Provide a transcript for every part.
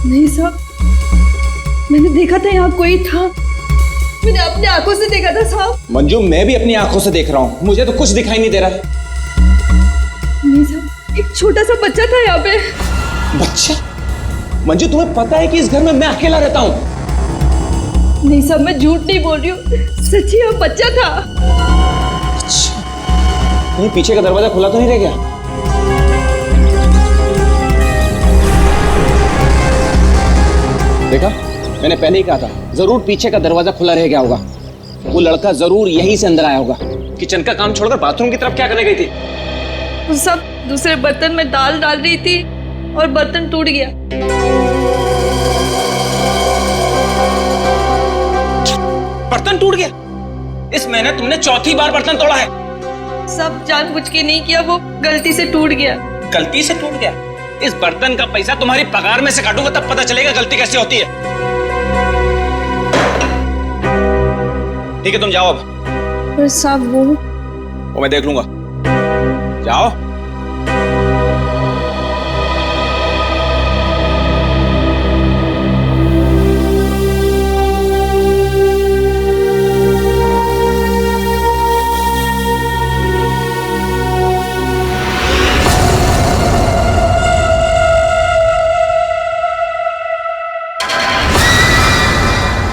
नहीं साहब, मैंने देखा था यहाँ कोई था, मैंने अपनी आंखों से देखा था साहब। मंजू, मैं भी अपनी आंखों से देख रहा हूँ, मुझे तो कुछ दिखाई नहीं दे रहा। नहीं साहब, एक छोटा सा बच्चा था यहाँ पे। बच्चा? मंजू, तुम्हें पता है कि इस घर में मैं अकेला रहता हूँ? नहीं साहब, मैं झूठ नहीं बोल रही हूँ, सच्ची यहाँ बच्चा था। अच्छा, कहीं पीछे का दरवाजा खुला तो नहीं रह गया? देखा, मैंने पहले ही कहा था, जरूर पीछे का दरवाजा खुला रह गया होगा। वो लड़का जरूर यहीं से अंदर आया होगा। किचन का काम छोड़कर बाथरूम की तरफ क्या करने गई थी? वो सब दूसरे बर्तन में दाल डाल रही थी और बर्तन टूट गया। बर्तन टूट गया? इस महीने तुमने चौथी बार बर्तन तोड़ा है। सब जानबूझ के नहीं किया, वो गलती से टूट गया। गलती से टूट गया? इस बर्तन का पैसा तुम्हारी पगार में से काटूंगा, तब पता चलेगा गलती कैसे होती है। ठीक है, तुम जाओ अब। पर साहब वो मैं देख लूंगा। जाओ।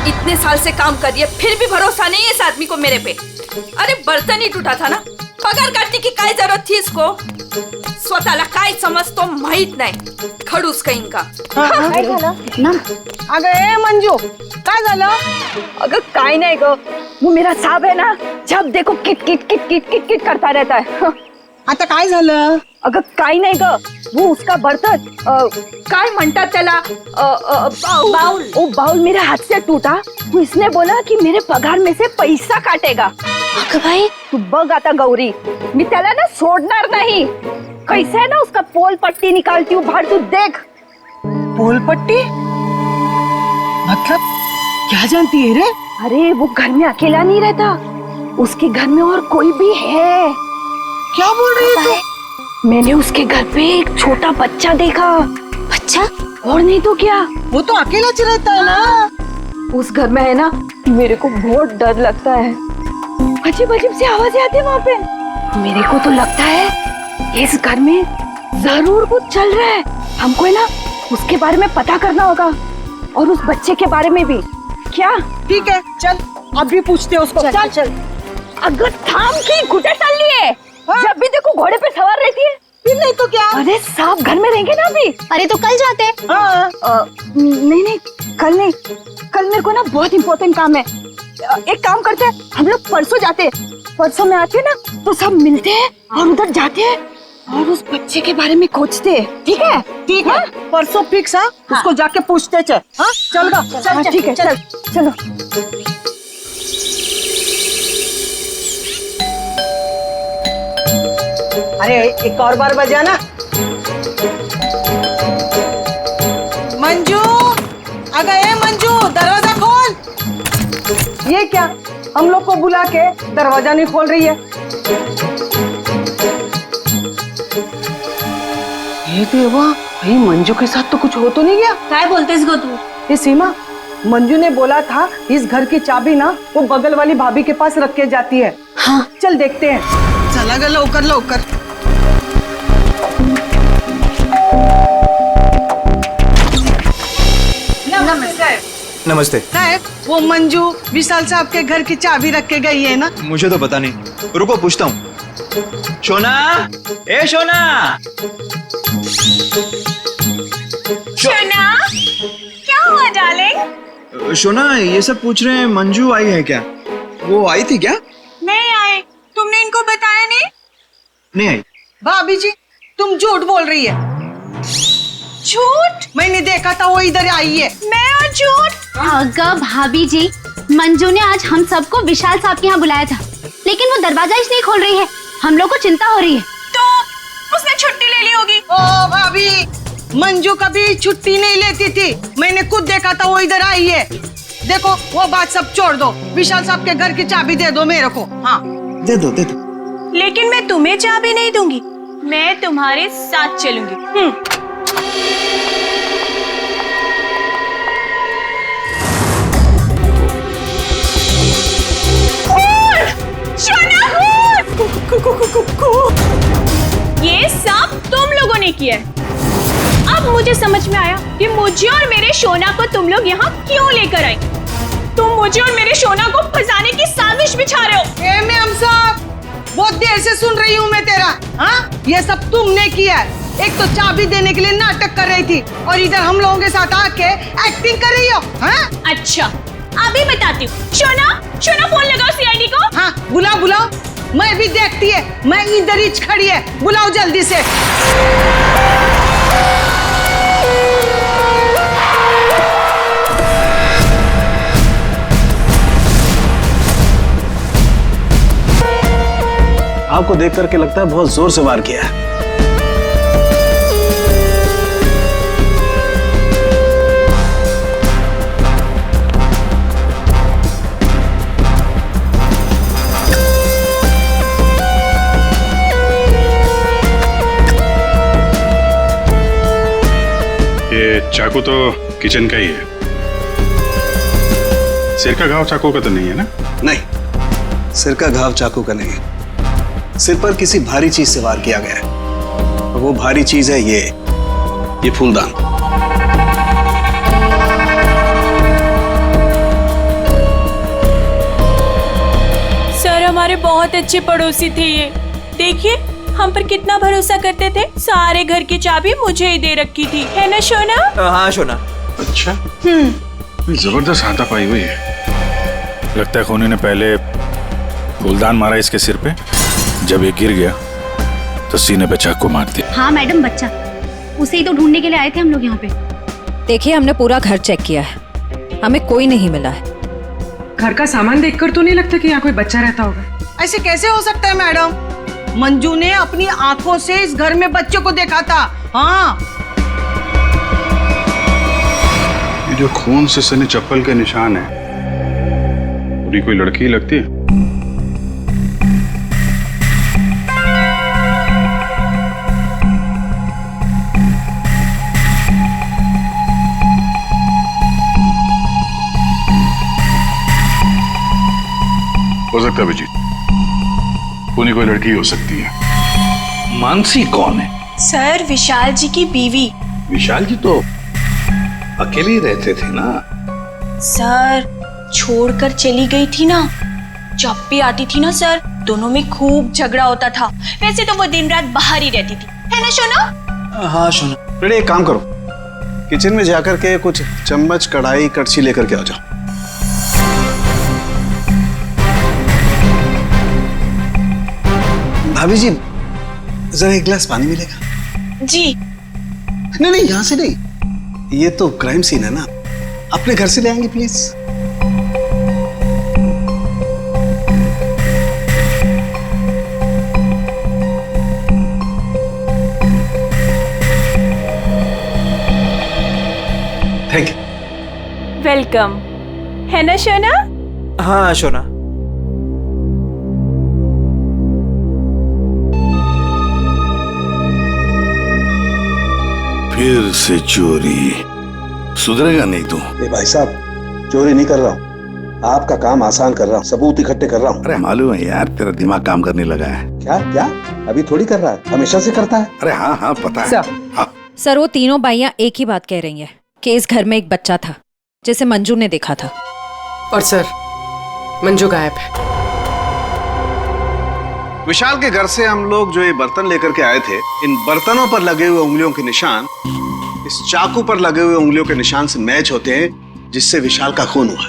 इतने साल से काम कर रही है, फिर भी भरोसा नहीं है इस आदमी को मेरे पे। अरे बर्तन ही टूटा था ना, पगार काटने की काय जरूरत थी इसको? स्वतःला काय समजतो माहित नाही, खडूस कहीं का। काय झालं? अगं ए मंजू, काय झालं? अगं काय नाही ग, वो मेरा साहब है ना, जब देखो kit kit kit kit kit kit करता रहता है। आता काय झालं? अगं काय नाही ग, वो उसका बर्तन काय म्हणतात त्याला, बाउल, वो बाउल मेरे हाथ से टूटा। वो इसने बोला कि मेरे पगार में से पैसा काटेगा। अगं भाई तू बघ आता गौरी, मी त्याला ना सोडणार नहीं। कैसे है ना उसका पोल पट्टी निकालती हूँ बाहर, तू देख। पोल पट्टी? मतलब क्या जानती है रे? अरे वो घर में अकेला नहीं रहता, उसके घर में और कोई भी है। क्या बोल रही है तू? मैंने उसके घर पे एक छोटा बच्चा देखा। बच्चा? और नहीं तो क्या, वो तो अकेला रहता है ना। उस घर में है ना, मेरे को बहुत डर लगता है। अजीब अजीब सी आवाजें आती है वहाँ पे। मेरे को तो लगता है इस घर में जरूर कुछ चल रहा है। हमको है ना उसके बारे में पता करना होगा, और उस बच्चे के बारे में भी। क्या? ठीक है, चल अभी पूछते हैं उसको। चल चल। अगर थाम की घुटे चल लिए, जब भी देखो घोड़े पे सवार रहती है। फिर नहीं तो क्या? अरे साहब घर में रहेंगे ना अभी। अरे तो कल जाते हैं। नहीं नहीं, कल नहीं, कल मेरे को ना बहुत इम्पोर्टेंट काम है। एक काम करते हैं, हम लोग परसों जाते हैं। परसों में आते हैं ना तो सब मिलते हैं और उधर जाते हैं और उस बच्चे के बारे में खोजते हैं। ठीक है? ठीक है, परसों फिक्स है। उसको जाके पूछते चल। हाँ चल गा, चल ठीक है, चल चलो। अरे एक और बार बजाना। मंजू, अगर ए मंजू दरवाजा खोल। ये क्या, हम लोग को बुला के दरवाजा नहीं खोल रही है? ये देवा, भाई मंजू के साथ तो कुछ हो तो नहीं गया? काय बोलतेस गो तू? ये सीमा, मंजू ने बोला था इस घर की चाबी ना वो बगल वाली भाभी के पास रख के जाती है। हाँ चल देखते हैं। चला गया, लवकर लवकर। नमस्ते। साहब, वो मंजू विशाल साहब के घर की चाबी रख के गई है ना? मुझे तो पता नहीं, रुको पूछता हूँ। शोना, ए शोना। शोना, क्या हुआ डार्लिंग? शोना, ये सब पूछ रहे हैं मंजू आई है क्या? वो आई थी क्या? नहीं आए। तुमने इनको बताया नहीं? नहीं आई। भाभी जी, तुम झूठ बोल रही है। झूठ? मैंने देखा था वो इधर आई है। मैं और झूठ? अगर भाभी जी, मंजू ने आज हम सबको विशाल साहब के यहाँ बुलाया था, लेकिन वो दरवाजा ही नहीं खोल रही है। हम लोग को चिंता हो रही है। तो उसने छुट्टी ले ली होगी। ओ भाभी, मंजू कभी छुट्टी नहीं लेती थी। मैंने खुद देखा था वो इधर आई है। देखो वो बात सब छोड़ दो, विशाल साहब के घर की चाबी दे दो मेरे को। हाँ दे दो दे दो। लेकिन मैं तुम्हें चाबी नहीं दूंगी, मैं तुम्हारे साथ चलूंगी। मुझे समझ में आया कि मुझे और मेरे शोना को तुम लोग यहाँ क्यों लेकर आए। तुम मुझे और मेरे शोना को फंसाने की साजिश बिछा रहे हो। ए मैम साहब, बहुत देर से सुन रही हूँ मैं तेरा। हाँ, ये सब तुमने किया है। एक तो चाबी देने के लिए नाटक कर रही थी और इधर हम लोगों के साथ आके एक्टिंग कर रही हो। हाँ? अच्छा, अभी बताती हूँ। शोना, शोना फोन लगाओ सीआईडी को। हाँ, बुलाओ बुलाओ, मैं भी देखती है। मैं इधर ही खड़ी है, बुलाओ जल्दी से। आपको देख करके लगता है बहुत जोर से वार किया है। ये चाकू तो किचन का ही है। सिर का घाव चाकू का तो नहीं है ना? नहीं, सिर का घाव चाकू का नहीं है। सिर पर किसी भारी चीज से वार किया गया है और वो भारी चीज है ये फूलदान। सर, हमारे बहुत अच्छे पड़ोसी थे ये। देखिए, हम पर कितना भरोसा करते थे। सारे घर की चाबी मुझे ही दे रखी थी, है ना शोना? हाँ शोना। अच्छा, जबरदस्त हाथापाई हुई है। लगता है खूनी ने पहले फूलदान मारा इसके सिर पे, जब ये गिर गया तो सीने पे चाकू मार दिया। हाँ मैडम, बच्चा उसे ही तो ढूंढने के लिए आए थे हम लोग यहाँ पे। देखिए, हमने पूरा घर चेक किया है, हमें कोई नहीं मिला है। घर का सामान देखकर तो नहीं लगता कि यहाँ कोई बच्चा रहता होगा। ऐसे कैसे हो सकता है मैडम? मंजू ने अपनी आंखों से इस घर में बच्चों को देखा था। हाँ, ये जो खून से सने चप्पल के निशान है, पूरी कोई लड़की लगती है। हो सकता है अभिजीत, खूनी कोई लड़की हो सकती है। मानसी कौन है? सर, विशाल जी की बीवी। विशाल जी तो अकेले ही रहते थे ना? सर, छोड़कर चली गई थी ना। जब भी आती थी ना सर, दोनों में खूब झगड़ा होता था। वैसे तो वो दिन रात बाहर ही रहती थी, है ना शोना? हाँ शोना। बेटे एक काम करो, किचन में जाकर के कुछ चम्मच, कढ़ाई, कड़छी लेकर के आ जाओ। भाभी जी, जरा एक गिलास पानी मिलेगा? जी। नहीं नहीं, यहाँ से नहीं, ये तो क्राइम सीन है ना, अपने घर से ले आएंगे प्लीज। Thank you. वेलकम, है ना शोना? हाँ शोना। फिर से चोरी, सुधरेगा नहीं तू। भाई साहब, चोरी नहीं कर रहा हूँ, आपका काम आसान कर रहा हूँ, सबूत इकट्ठे कर रहा हूँ। अरे मालूम है यार, तेरा दिमाग काम करने लगा है। क्या क्या? अभी थोड़ी कर रहा है, हमेशा से करता है। अरे हाँ हाँ पता है। सर, हाँ। सर, वो तीनों बाइयां एक ही बात कह रही हैं कि इस घर में एक बच्चा था जिसे मंजू ने देखा था। और सर, मंजू गायब है। विशाल के घर से हम लोग जो ये बर्तन लेकर के आए थे, इन बर्तनों पर लगे हुए उंगलियों के निशान इस चाकू पर लगे हुए उंगलियों के निशान से मैच होते हैं, जिससे विशाल का खून हुआ।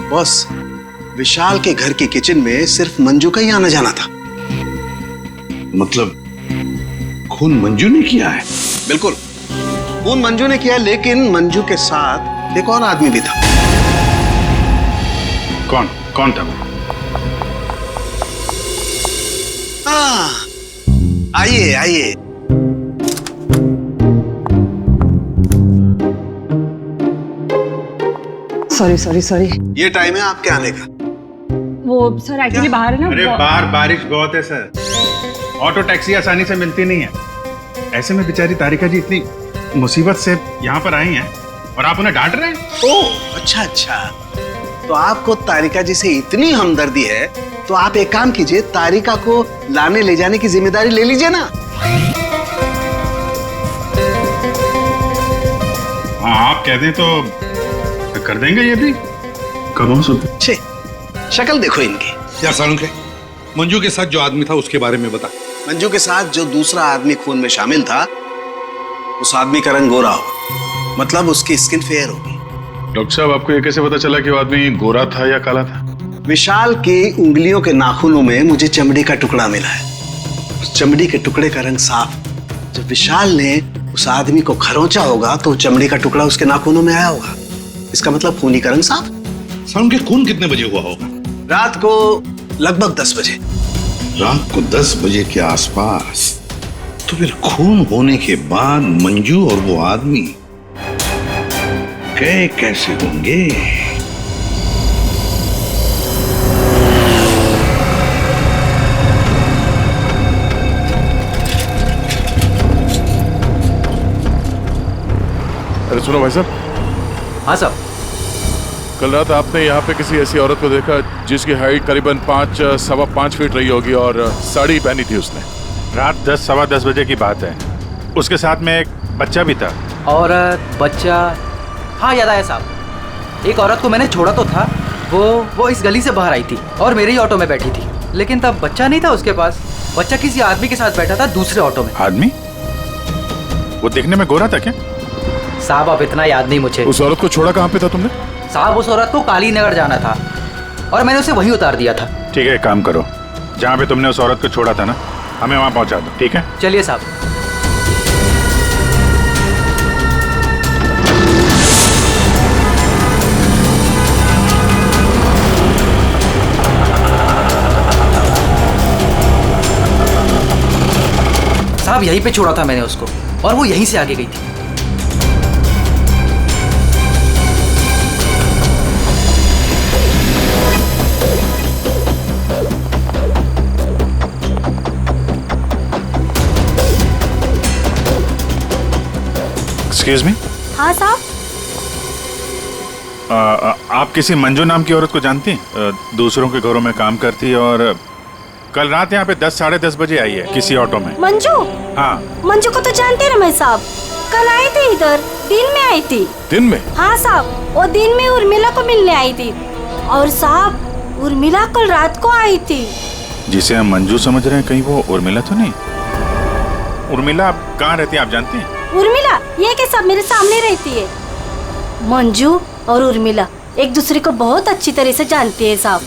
बॉस, विशाल के घर की किचन में सिर्फ मंजू का ही आना जाना था। मतलब खून मंजू ने किया है? बिल्कुल, खून मंजू ने किया, लेकिन मंजू के साथ एक और आदमी भी था। कौन कौन था? आइए आइए। Sorry sorry sorry. ये टाइम है आपके आने का। वो सर एक्चुअली बाहर है ना। अरे बाहर बारिश बहुत है सर, ऑटो टैक्सी आसानी से मिलती नहीं है। ऐसे में बेचारी तारिका जी इतनी मुसीबत से यहाँ पर आई हैं और आप उन्हें डांट रहे हैं। ओह अच्छा अच्छा, तो आपको तारिका जी से इतनी हमदर्दी है तो आप एक काम कीजिए, तारिका को लाने ले जाने की जिम्मेदारी ले लीजिए ना। आप कह दें तो कर देंगे ये भी। कब हो सकते? छे, शक्ल देखो इनकी। क्या सारुण के मंजू के साथ जो आदमी था उसके बारे में बता। मंजू के साथ जो दूसरा आदमी खून में शामिल था, उस आदमी का रंग गोरा होगा, मतलब उसकी स्किन फेयर होगी। डॉक्टर साहब, आपको ये कैसे पता चला कि वो आदमी गोरा था या काला था? विशाल की उंगलियों के नाखूनों में मुझे चमड़ी का टुकड़ा मिला है। उस चमड़ी के टुकड़े का रंग साफ। जब विशाल ने उस आदमी को खरोंचा होगा तो चमड़ी का टुकड़ा उसके नाखूनों में आया होगा। इसका मतलब खूनी का रंग साफ। सारुण के खून कितने बजे हुआ होगा? रात को लगभग 10 बजे। रात को 10 बजे के आसपास। तो फिर खून होने के बाद मंजू और वो आदमी गए कैसे होंगे? अरे सुनो भाई साहब। हाँ साहब। कल रात आपने यहाँ पे किसी ऐसी औरत को देखा जिसकी हाइट करीबन 5-5.25 फीट रही होगी और साड़ी पहनी थी उसने। रात 10-10:15 बजे की बात है। उसके साथ में एक बच्चा भी था। औरत बच्चा, हाँ याद आया साहब। एक औरत को मैंने छोड़ा तो था, वो इस गली से बाहर आई थी और मेरे ही ऑटो में बैठी थी, लेकिन तब बच्चा नहीं था उसके पास। बच्चा किसी आदमी के साथ बैठा था दूसरे ऑटो में। आदमी? वो देखने में गोरा था क्या? साहब अब इतना याद नहीं मुझे। उस औरत को छोड़ा कहाँ पे था तुमने? साहब उस औरत को काली नगर जाना था और मैंने उसे वहीं उतार दिया था। ठीक है, एक काम करो, जहाँ पे तुमने उस औरत को छोड़ा था ना, हमें वहाँ पहुँचा दो। ठीक है, चलिए साहब। साहब यहीं पे छोड़ा था मैंने उसको और वो यहीं से आगे गई थी। Excuse me. हाँ साहब। आप किसी मंजू नाम की औरत को जानती हैं? दूसरों के घरों में काम करती है और कल रात यहाँ पे 10-10:30 बजे आई है किसी ऑटो में। मंजू? हाँ। मंजू को तो जानते रमेश साहब, कल आई थी इधर, दिन में आई थी। दिन में? हाँ साहब, वो दिन में उर्मिला को मिलने आई थी और साहब उर्मिला कल रात को आई थी। जिसे हम मंजू समझ रहे हैं, कहीं वो उर्मिला तो नहीं? उर्मिला कहाँ रहती है आप जानती हैं? उर्मिला ये के सब मेरे सामने रहती है। मंजू और उर्मिला एक दूसरे को बहुत अच्छी तरह से जानती है साहब।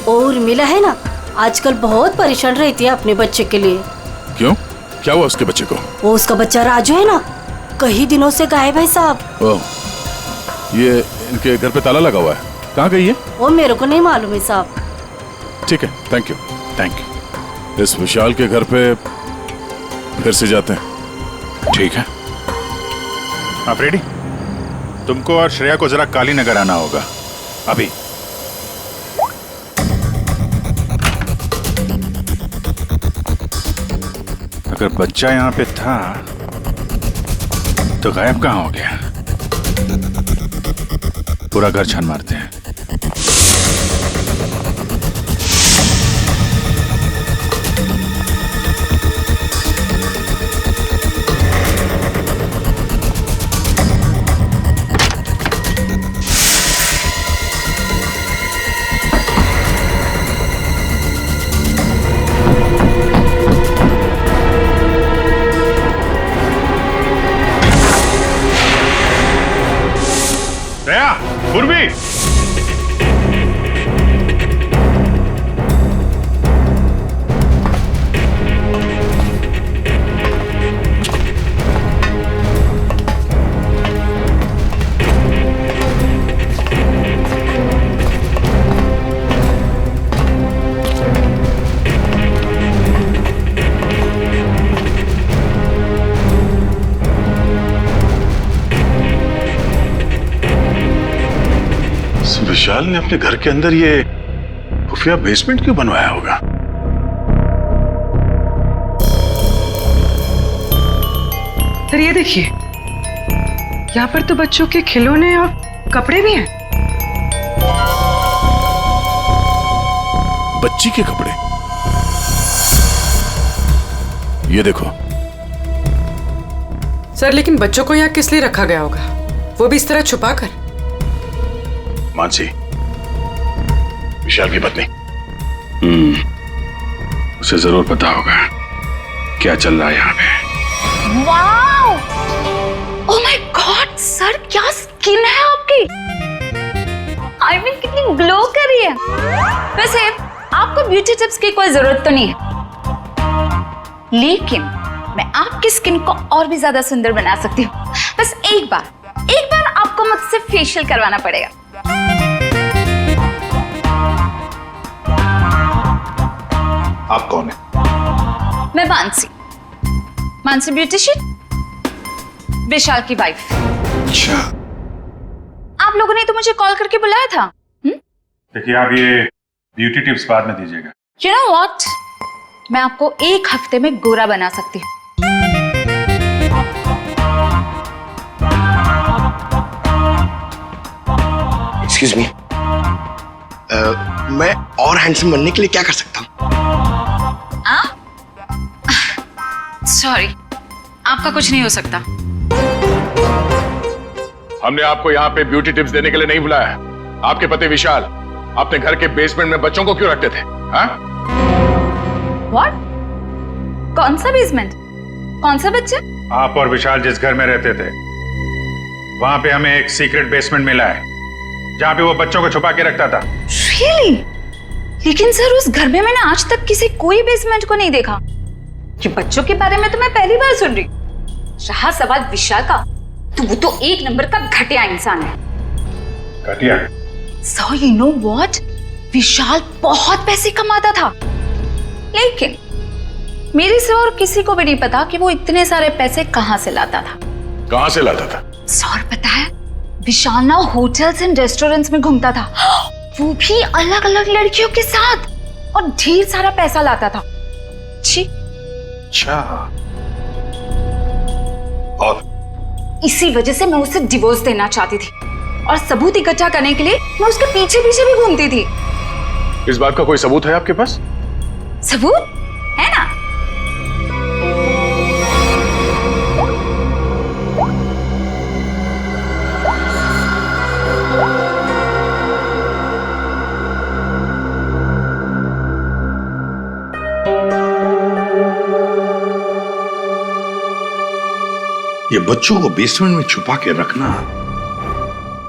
और उर्मिला है ना, आजकल बहुत परेशान रहती है अपने बच्चे के लिए। क्यों? क्या हुआ उसके बच्चे को? वो उसका बच्चा राजू है ना, कई दिनों से गायब है साहब। ओह, ये इनके घर पे ताला लगा हुआ है। कहाँ गई है? वो मेरे को नहीं मालूम है साहब। ठीक है, थैंक यू। इस विशाल के घर पे फिर से जाते हैं। ठीक है, आप रेडी? तुमको और श्रेया को जरा काली नगर आना होगा अभी। अगर बच्चा यहाँ पे था तो गायब कहाँ हो गया? पूरा घर छान मारते हैं। पूर्वी, विशाल ने अपने घर के अंदर ये खुफिया बेसमेंट क्यों बनवाया होगा? सर ये देखिए, यहाँ पर तो बच्चों के खिलौने और कपड़े भी हैं। बच्ची के कपड़े? ये देखो। सर लेकिन बच्चों को यहाँ किस लिए रखा गया होगा? वो भी इस तरह छुपा कर। मानसी, विशाल की पत्नी, उसे जरूर पता होगा क्या चल रहा है यहाँ पे। Wow! Oh my God sir, क्या स्किन है आपकी। आई मीन कितनी ग्लो कर रही है। वैसे आपको ब्यूटी टिप्स की कोई जरूरत तो नहीं है, लेकिन मैं आपकी स्किन को और भी ज्यादा सुंदर बना सकती हूँ। बस एक बार आपको मुझसे फेशियल करवाना पड़ेगा। आप कौन है? मैं मानसी ब्यूटिशियन, विशाल की वाइफ। अच्छा, आप लोगों ने तो मुझे कॉल करके बुलाया था। देखिए, आप ये ब्यूटी टिप्स बाद में दीजिएगा। You know what? मैं आपको 1 हफ्ते में गोरा बना सकती हूँ। एक्सक्यूज मी, मैं और हैंडसम बनने के लिए क्या कर सकता हूँ? सॉरी, आपका कुछ नहीं हो सकता। हमने आपको यहाँ पे ब्यूटी टिप्स देने के लिए नहीं बुलाया। आपके पति विशाल अपने घर के बेसमेंट में बच्चों को क्यों रखते थे? हाँ? What? कौन सा बेसमेंट? कौन सा बच्चा? आप और विशाल जिस घर में रहते थे, वहां पे हमें एक सीक्रेट बेसमेंट मिला है, जहाँ पे वो बच्चों को छुपा के रखता था। Really? लेकिन सर, उस घर में मैंने आज तक किसी कोई बेसमेंट को नहीं देखा। कि बच्चों के बारे में तो मैं पहली बार सुन रही। रहा सवाल विशाल का, तो वो तो 1 नंबर का घटिया इंसान है। घटिया? So you know what? विशाल बहुत पैसे कमाता था, लेकिन मेरे से और किसी को भी नहीं पता कि वो इतने सारे पैसे कहां से लाता था। कहां से लाता था? सर पता है, विशाल ना होटल्स एंड रेस्टोरेंट्स में घूमता था, वो भी अलग अलग लड़कियों के साथ, और ढेर सारा पैसा लाता था। छी। अच्छा, और इसी वजह से मैं उसे डिवोर्स देना चाहती थी, और सबूत इकट्ठा करने के लिए मैं उसके पीछे पीछे भी घूमती थी। इस बात का कोई सबूत है आपके पास? सबूत है ना? ये बच्चों को बेसमेंट में छुपा के रखना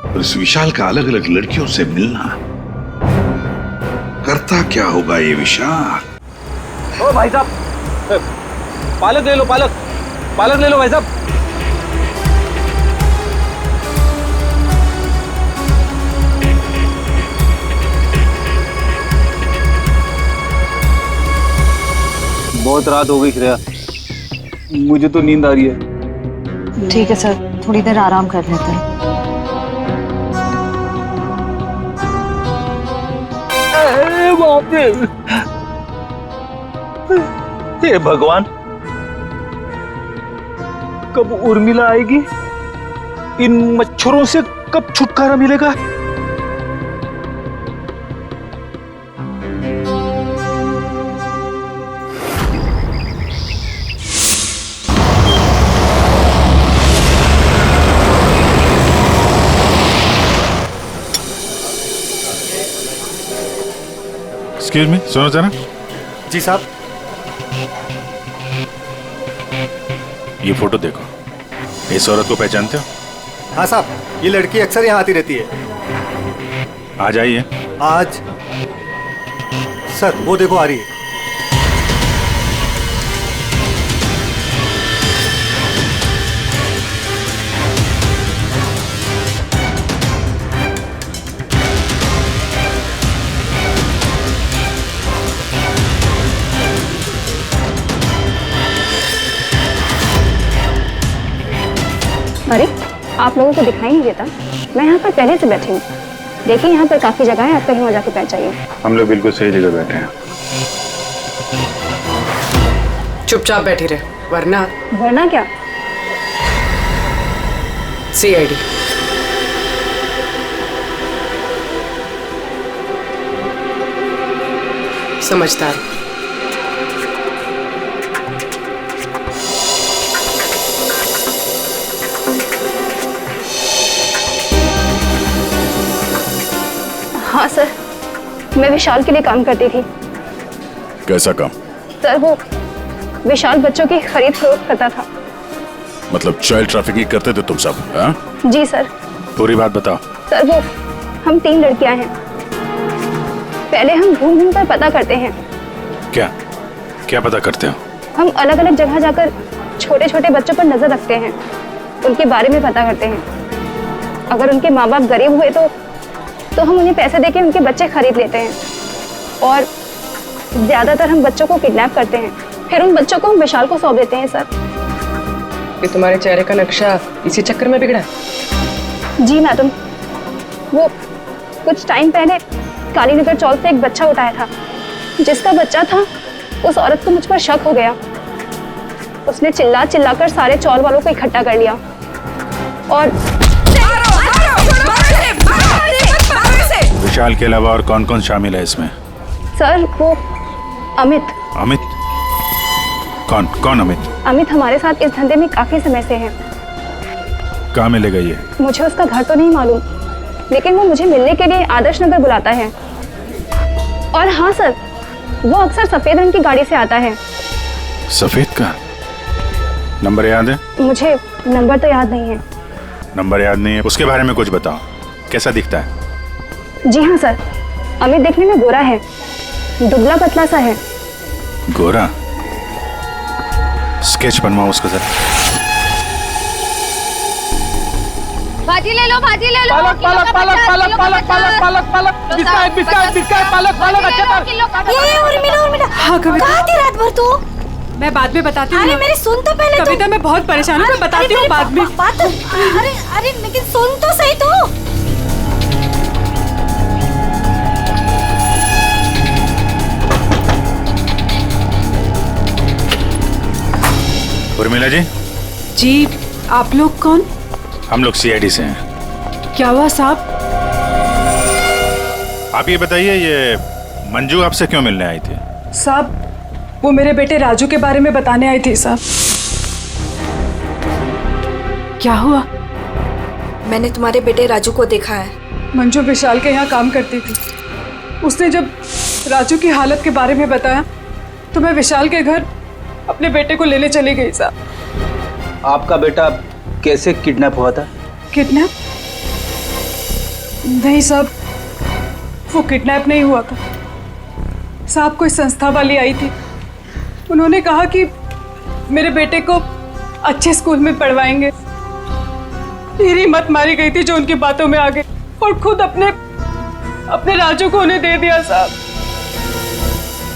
और इस विशाल का अलग अलग लड़कियों से मिलना, करता क्या होगा ये विशाल? ओ भाई साहब, पालक ले लो, पालक ले लो भाई साहब। बहुत रात हो गई श्रेया, मुझे तो नींद आ रही है। ठीक है सर, थोड़ी देर आराम कर लेते हैं। बाप रे, हे भगवान, कब उर्मिला आएगी? इन मच्छरों से कब छुटकारा मिलेगा? एक्सक्यूज मी, सुनो जरा। जी साहब। ये फोटो देखो, इस औरत को पहचानते हो? हाँ साहब, ये लड़की अक्सर यहाँ आती रहती है। आज आई है? आज सर वो देखो आ रही है। अरे, आप लोगों को दिखाई नहीं देता? मैं यहाँ पर पहले से बैठी हूँ। देखिए, यहाँ पर काफी जगह है, आप कहीं वहाँ जाके बैठ जाइए। हम लोग बिल्कुल सही जगह बैठे हैं। चुपचाप बैठी रहे, वरना क्या? CID। समझदार। हाँ सर, मैं विशाल के लिए काम करती थी। कैसा काम? सर वो विशाल बच्चों की खरीद फरोख्त करता था। मतलब चाइल्ड ट्रैफिकिंग करते थे तुम सब? हाँ? जी सर। पूरी बात बताओ। सर वो हम 3 लड़कियां हैं। पहले हम घूम घूम कर पता करते हैं। क्या क्या पता करते हो? हम अलग अलग जगह जाकर छोटे छोटे बच्चों पर नजर रखते हैं, उनके बारे में पता करते हैं। अगर उनके माँ बाप गरीब हुए तो हम उन्हें पैसे देके उनके बच्चे खरीद लेते हैं, और ज्यादातर हम बच्चों को किडनैप करते हैं, फिर उन बच्चों को हम विशाल को सौंप देते हैं। सर ये तुम्हारे चेहरे का नक्शा इसी चक्कर में बिगड़ा? जी मैडम, वो कुछ टाइम पहले कालीनगर चौक से एक बच्चा उठाया था। जिसका बच्चा था उस औरत को मुझ पर शक हो गया। उसने चिल्ला चिल्लाकर सारे चौल वालों को इकट्ठा कर लिया और विशाल के अलावा और कौन कौन शामिल है इसमें? सर वो अमित। अमित? कौन कौन अमित? अमित हमारे साथ इस धंधे में काफी समय से है। कहाँ मिलेगा ये? मुझे उसका घर तो नहीं मालूम, लेकिन वो मुझे मिलने के लिए आदर्श नगर बुलाता है। और हाँ सर, वो अक्सर सफेद रंग की गाड़ी से आता है। सफेद का? नंबर याद है? मुझे नंबर तो याद नहीं है। नंबर याद नहीं है? उसके बारे में कुछ बताओ, कैसा दिखता है? जी हाँ सर, अमित देखने में गोरा है, दुबला पतला सा है। गोरा? स्केच बनवाओ उसका जरा। भाजी ले लो, भाजी ले लो। पालक पालक पालक पालक पालक पालक पालक पालक बिस्किट बिस्किट बिस्किट पालक पालक अच्छा कर। ये उर्मिला हाँ कविता, कहाँ थी रात भर तू? मैं बाद में बताती हूँ। अरे मेरी सुन तो पहले। कविता मैं बहुत परेशान हूँ, मैं बताती हूँ बाद में। बात अरे अरे लेकिन सुन तो सही तू। उर्मिला जी। जी, आप लोग कौन? हम लोग सीआईडी से हैं। क्या हुआ साहब? आप ये बताइए, ये मंजू आपसे क्यों मिलने आई थी? साहब वो मेरे बेटे राजू के बारे में बताने आई थी साहब। क्या हुआ? मैंने तुम्हारे बेटे राजू को देखा है। मंजू विशाल के यहाँ काम करती थी। उसने जब राजू की हालत के बारे में बताया तो मैं विशाल के घर अपने बेटे को लेने चली गई साहब। आपका बेटा कैसे किडनैप हुआ था? किडनैप? नहीं साहब, वो किडनैप नहीं हुआ था साहब। कोई संस्था वाली आई थी, उन्होंने कहा कि मेरे बेटे को अच्छे स्कूल में पढ़वाएंगे। मेरी हिम्मत मारी गई थी जो उनकी बातों में आ गई, और खुद अपने राजू को उन्हें दे दिया साहब।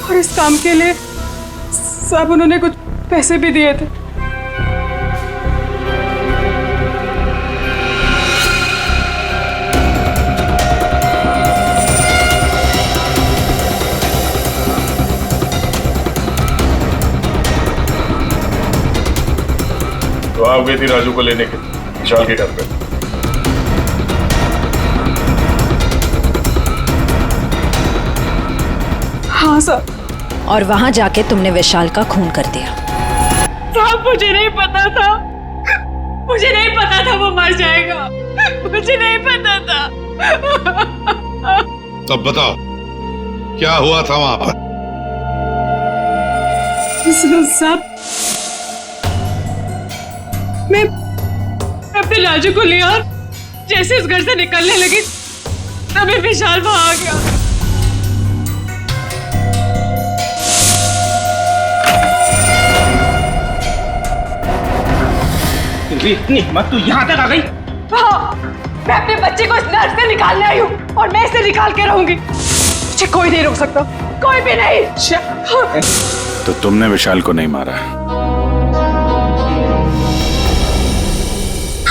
और इस काम के लिए साहब उन्होंने कुछ पैसे भी दिए थे। तो आप गई थी राजू को लेने के विशाल के घर पे? हाँ सर। और वहां जाके तुमने विशाल का खून कर दिया। साहब मुझे नहीं पता था, मुझे नहीं पता था वो मर जाएगा, मुझे नहीं पता था। तब बताओ क्या हुआ था वहां पर? साहब मैं अपने राजू को लिया और जैसे इस घर से निकलने लगी तभी विशाल वहां आ गया। इतनी हिम्मत तू यहाँ तक आ गई? हाँ, मैं अपने बच्चे को इस नर्क से निकालने आई हूँ और मैं इसे निकाल के रहूंगी। मुझे कोई नहीं रोक सकता, कोई भी नहीं। तो तुमने विशाल को नहीं मारा?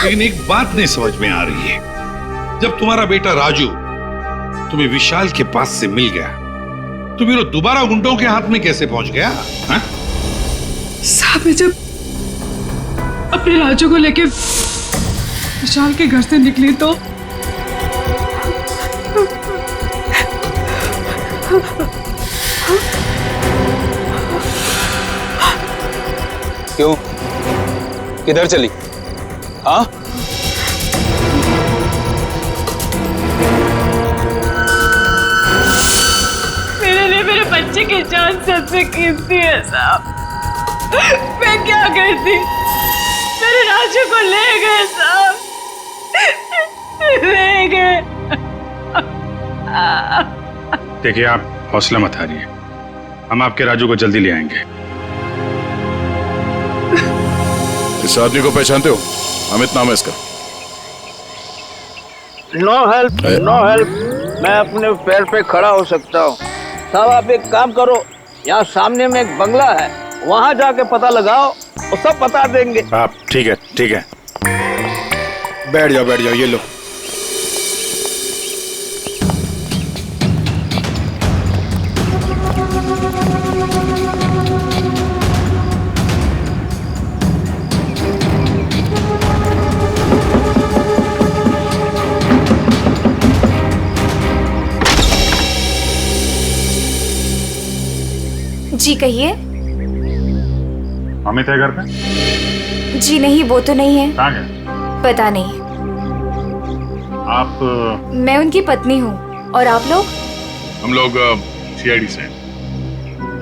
लेकिन एक बात नहीं समझ में आ रही है, जब तुम्हारा बेटा राजू तुम्हें विशाल के पास से मिल गया तो फिर वो दोबारा गुंडों के हाथ में कैसे पहुंच गया? साहब मैं जब अपने राजू को लेके विशाल के घर से निकली तो क्यों? किधर चली? हाँ? की जान सबसे कीमती है साहब। मैं क्या करती, मेरे राजू को ले गए साहब, ले गए। देखिए, आप हौसला मत हारिए, हम आपके राजू को जल्दी ले आएंगे। इस आदमी को पहचानते हो? अमित नाम है इसका। No help, no help. मैं अपने पैर पे खड़ा हो सकता हूँ साहब। आप एक काम करो, यहाँ सामने में एक बंगला है, वहाँ जाके पता लगाओ, वो सब बता देंगे। आप ठीक है, ठीक है। बैठ जाओ, ये लो। जी कहिए। अमित है घर पे? जी नहीं, वो तो नहीं है। कहाँ गया? पता नहीं। आप? मैं उनकी पत्नी हूँ। और आप लोग? हम लोग सीआईडी से हैं।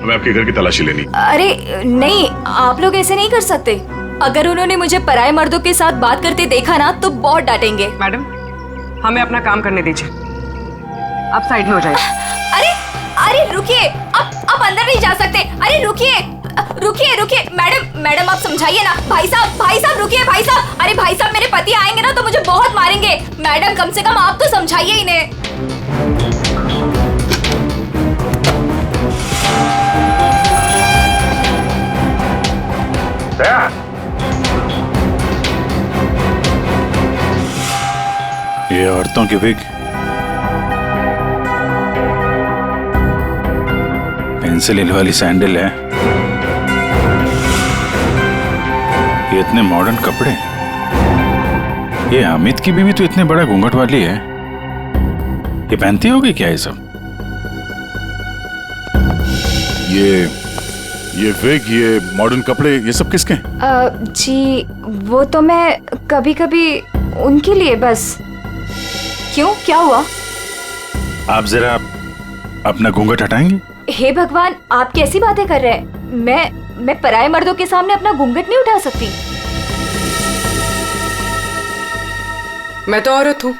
हमें आपके घर की तलाशी लेनी। अरे नहीं, आप लोग ऐसे नहीं कर सकते। अगर उन्होंने मुझे पराये मर्दों के साथ बात करते देखा ना तो बहुत डांटेंगे। मैडम, हमें अपना काम करने दीजिए, आप साइड में हो जाइए। अरे रुकिए, आप अंदर नहीं जा सकते। अरे रुकिए, मैडम आप समझाइए ना। भाई साहब रुकिए भाई साहब। अरे भाई साहब, मेरे पति आएंगे ना तो मुझे बहुत मारेंगे। मैडम कम से कम आप तो समझाइए इन्हें। ये औरतों की विग, पेंसिल हिल वाली सैंडल है, ये इतने मॉडर्न कपड़े। ये अमित की बीवी तो इतने बड़ा घूंघट वाली है, ये पहनती होगी क्या ये सब? ये विग, ये मॉडर्न कपड़े, ये सब किसके? जी वो तो मैं कभी कभी उनके लिए बस। क्यों, क्या हुआ? आप जरा अपना घूंघट हटाएंगे? हे भगवान, आप कैसी बातें कर रहे हैं? मैं पराये मर्दों के सामने अपना घूंघट नहीं उठा सकती। मैं तो औरत हूँ,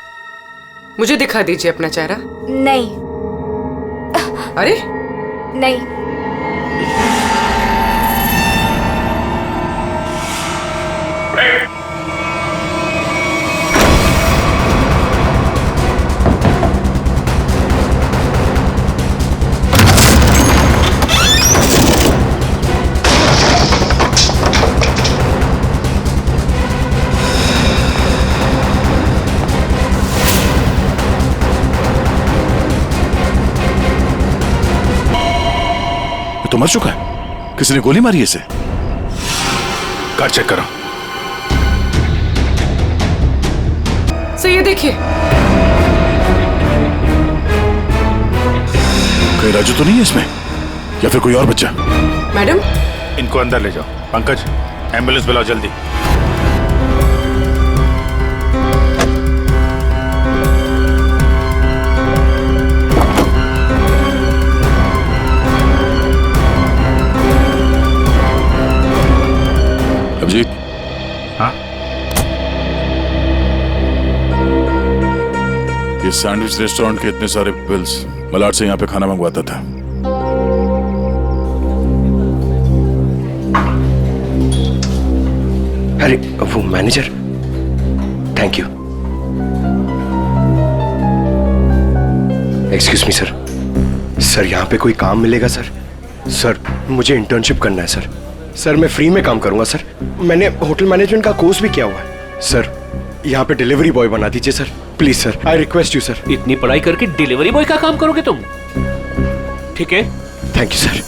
मुझे दिखा दीजिए अपना चेहरा। नहीं। अरे नहीं। तो मर चुका है, किसी ने गोली मारी इसे। कार चेक करो। सर ये देखिए। कहीं राजू तो नहीं है इसमें, या फिर कोई और बच्चा? मैडम, इनको अंदर ले जाओ। पंकज, एम्बुलेंस बुलाओ जल्दी। अभिजीत। हाँ? ये सैंडविच रेस्टोरेंट के इतने सारे बिल्स मलाड से यहाँ पे खाना मंगवाता था। अरे वो manager, thank you. Excuse me sir, sir यहाँ पे कोई काम मिलेगा सर? सर मुझे इंटर्नशिप करना है सर। सर मैं फ्री में काम करूंगा सर, मैंने होटल मैनेजमेंट का कोर्स भी किया हुआ है सर। यहाँ पे डिलीवरी बॉय बना दीजिए sir, please sir, I request you sir. इतनी पढ़ाई करके डिलीवरी बॉय का काम करोगे तुम? ठीक है, thank you sir.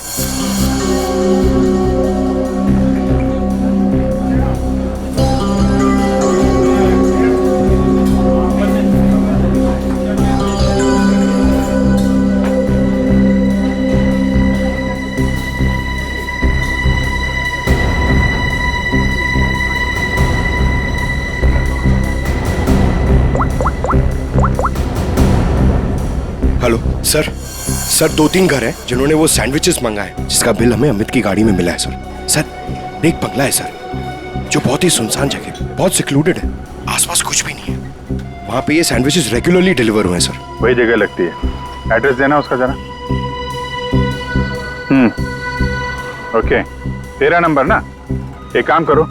Hello sir, sir 2-3 घर हैं जिन्होंने वो सैंडविचेस मंगाए जिसका बिल हमें अमित की गाड़ी में मिला है सर। सर एक बंगला है सर जो बहुत ही सुनसान जगह, बहुत सिक्लूडेड है, आसपास कुछ भी नहीं है। वहाँ पे ये सैंडविचेस रेगुलरली डिलीवर हुए हैं सर। वही जगह लगती है, एड्रेस देना उसका जरा। ओके, 13 नंबर ना। एक काम करो,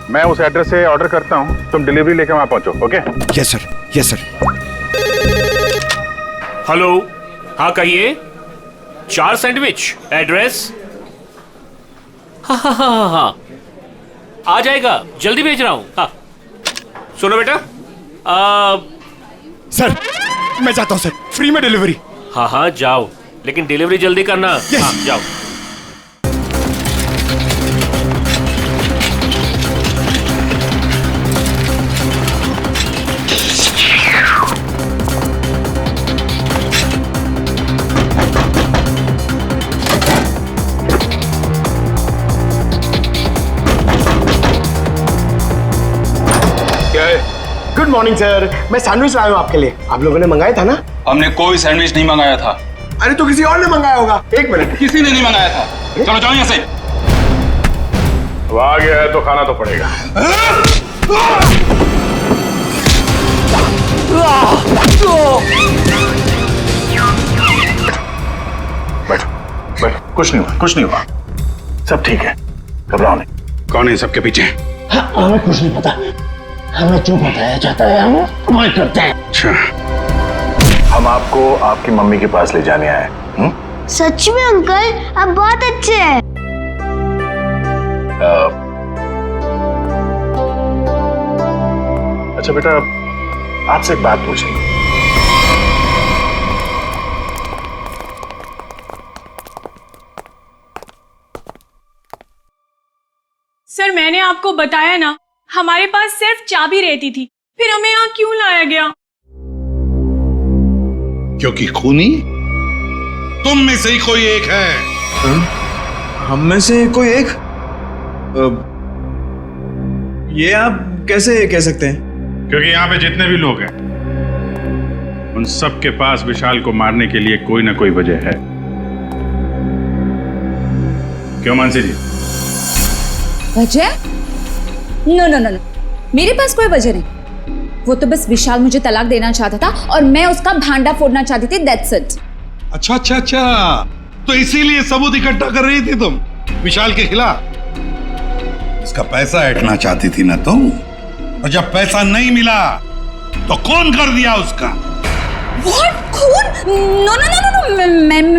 मैं उस एड्रेस से ऑर्डर करता हूँ, तुम डिलीवरी लेके वहाँ पहुँचो। Okay? Yes sir, yes sir. Hello, हाँ कहिए। 4 सैंडविच, एड्रेस? हाँ, आ जाएगा, जल्दी भेज रहा हूँ। हाँ सुनो बेटा, सर मैं जाता हूँ सर, फ्री में डिलीवरी। हाँ जाओ, लेकिन डिलीवरी जल्दी करना। yes. हाँ जाओ। गुड मॉर्निंग सर, मैं सैंडविच लाया हूँ आपके लिए। आप लोगों ने मंगाया था ना? हमने कोई सैंडविच नहीं मंगाया था। अरे तो किसी और ने मंगाया होगा। एक मिनट, किसी ने नहीं मंगाया था। चलो जाओ यहाँ से। अब आ गया है तो खाना तो पड़ेगा। बैठो बैठो, कुछ नहीं हुआ, कुछ नहीं हुआ, सब ठीक है, घबराओ नहीं। कौन है सबके पीछे? हमें कुछ नहीं पता, हमें जो बताया जाता है हम वही करते हैं। अच्छा, हम आपको आपकी मम्मी के पास ले जाने आए। सच में अंकल, आप बहुत अच्छे हैं। अच्छा बेटा, आपसे एक बात पूछनी। सर मैंने आपको बताया ना, हमारे पास सिर्फ चाबी रहती थी, फिर हमें यहाँ क्यों लाया गया? क्योंकि खूनी तुम में से ही कोई एक है। हम में से कोई एक? ये आप कैसे कह सकते हैं? क्योंकि यहाँ पे जितने भी लोग हैं उन सब के पास विशाल को मारने के लिए कोई ना कोई वजह है। क्यों मानसी जी? वजह? नो नो नो नो, मेरे पास कोई वजह नहीं। वो तो बस विशाल मुझे तलाक देना चाहता था और मैं उसका भांडा फोड़ना चाहती थी, दैट्स इट। अच्छा अच्छा अच्छा, तो इसीलिए सबूत इकट्ठा कर रही थी तुम विशाल के खिलाफ? उसका पैसा ऐंठना चाहती थी ना तुम, और जब पैसा नहीं मिला तो खून कर दिया उसका। What? खून? नो नो नो नो,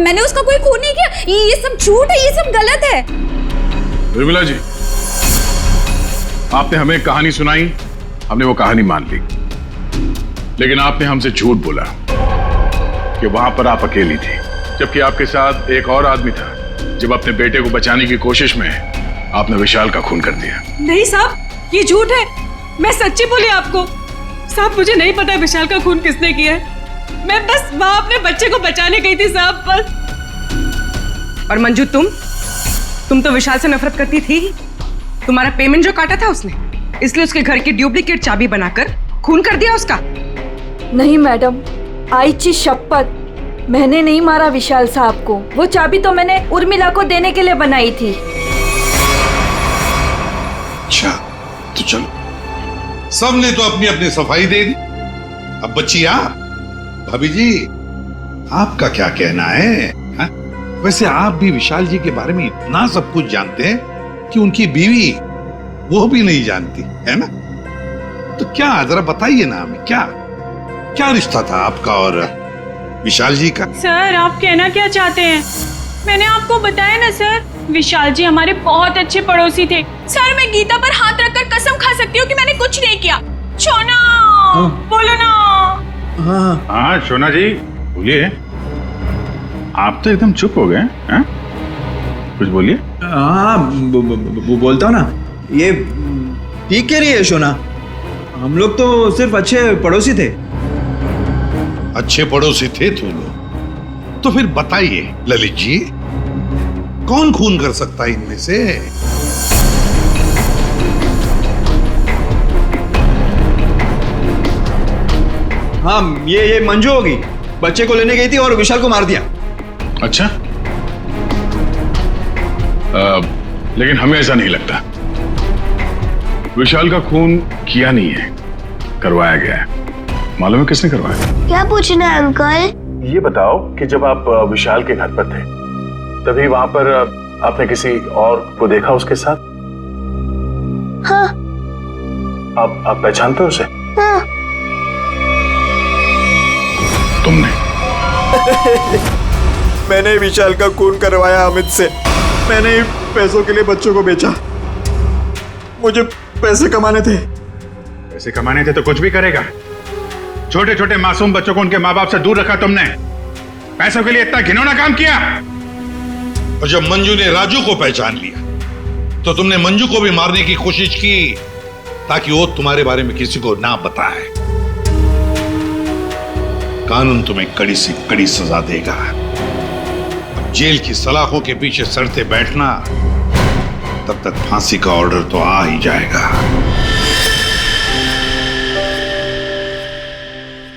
मैंने उसका कोई खून नहीं किया। ये सब झूठ है, ये सब गलत है। उर्मिला जी, आपने हमें कहानी सुनाई, हमने वो कहानी मान ली, लेकिन आपने हमसे झूठ बोला कि वहां पर आप अकेली थी, जबकि आपके साथ एक और आदमी था। जब अपने बेटे को बचाने की कोशिश में आपने विशाल का खून कर दिया। नहीं साहब, ये झूठ है, मैं सच्ची बोली आपको। साहब मुझे नहीं पता विशाल का खून किसने किया है, मैं बस वहां अपने बच्चे को बचाने गई थी साहब, बस। और मंजू, तुम तो विशाल से नफरत करती थी। तुम्हारा पेमेंट जो काटा था उसने, इसलिए उसके घर की डुप्लीकेट चाबी बनाकर खून कर दिया उसका। नहीं मैडम, आईची शपथ, मैंने नहीं मारा विशाल साहब को। वो चाबी तो मैंने उर्मिला को देने के लिए बनाई थी। अच्छा तो चलो, सबने तो अपनी अपनी सफाई दे दी, अब बच्ची आप। भाभी जी, आपका क्या कहना है? हा? वैसे आप भी विशाल जी के बारे में इतना सब कुछ जानते हैं कि उनकी बीवी वो भी नहीं जानती है ना? तो क्या, जरा बताइए ना हमें, क्या क्या रिश्ता था आपका और विशाल जी का? सर आप कहना क्या चाहते हैं? मैंने आपको बताया ना सर, विशाल जी हमारे बहुत अच्छे पड़ोसी थे। सर मैं गीता पर हाथ रखकर कसम खा सकती हूँ कि मैंने कुछ नहीं किया। शोना, बोलो ना। हाँ शोना जी बोलिए। आप तो एकदम चुप हो गए हैं, कुछ बोलिए। हाँ बोलता हूँ ना, ये ठीक कह रही है शोना, हम लोग तो सिर्फ अच्छे पड़ोसी थे। अच्छे पड़ोसी थे तुम लोग? तो फिर बताइए ललित जी, कौन खून कर सकता है इनमें से? हाँ ये मंजू होगी। बच्चे को लेने गई थी और विशाल को मार दिया। अच्छा, लेकिन हमें ऐसा नहीं लगता। विशाल का खून किया नहीं है, करवाया गया है। मालूम है किसने करवाया? क्या पूछना है अंकल? ये बताओ कि जब आप विशाल के घर पर थे तभी वहां पर आपने किसी और को देखा उसके साथ? हाँ। आप पहचानते हो उसे? हाँ। तुमने? मैंने विशाल का खून करवाया अमित से। मैंने ही पैसों के लिए बच्चों को बेचा। मुझे पैसे कमाने थे। पैसे कमाने थे तो कुछ भी करेगा। छोटे छोटे मासूम बच्चों को उनके माँ बाप से दूर रखा तुमने। पैसों के लिए इतना घिनौना काम किया। और जब मंजू ने राजू को पहचान लिया तो तुमने मंजू को भी मारने की कोशिश की ताकि वो तुम्हारे बारे में किसी को ना बताए। कानून तुम्हें कड़ी से कड़ी सजा देगा। अब जेल की सलाखों के पीछे सड़ते बैठना, तब तक फांसी का ऑर्डर तो आ ही जाएगा।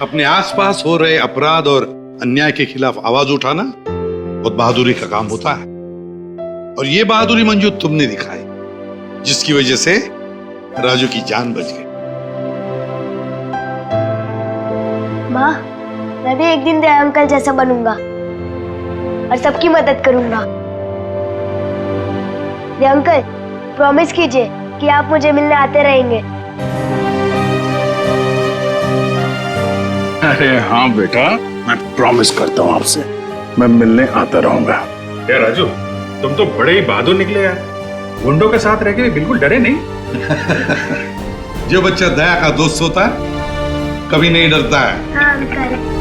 अपने आसपास हो रहे अपराध और अन्याय के खिलाफ आवाज उठाना बहुत बहादुरी का काम होता है, और ये बहादुरी मंजू तुमने दिखाई, जिसकी वजह से राजू की जान बच गई। माँ, मैं भी एक दिन दया अंकल जैसा बनूंगा और सबकी मदद करूंगा। दया अंकल, प्रॉमिस कीजिए कि आप मुझे मिलने आते रहेंगे। अरे हाँ बेटा, मैं प्रॉमिस करता हूँ आपसे, मैं मिलने आता रहूंगा। क्या राजू, तुम तो बड़े ही बहादुर निकले यार। गुंडों के साथ रह के बिल्कुल डरे नहीं। जो बच्चा दया का दोस्त होता है कभी नहीं डरता है। हाँ अंकल।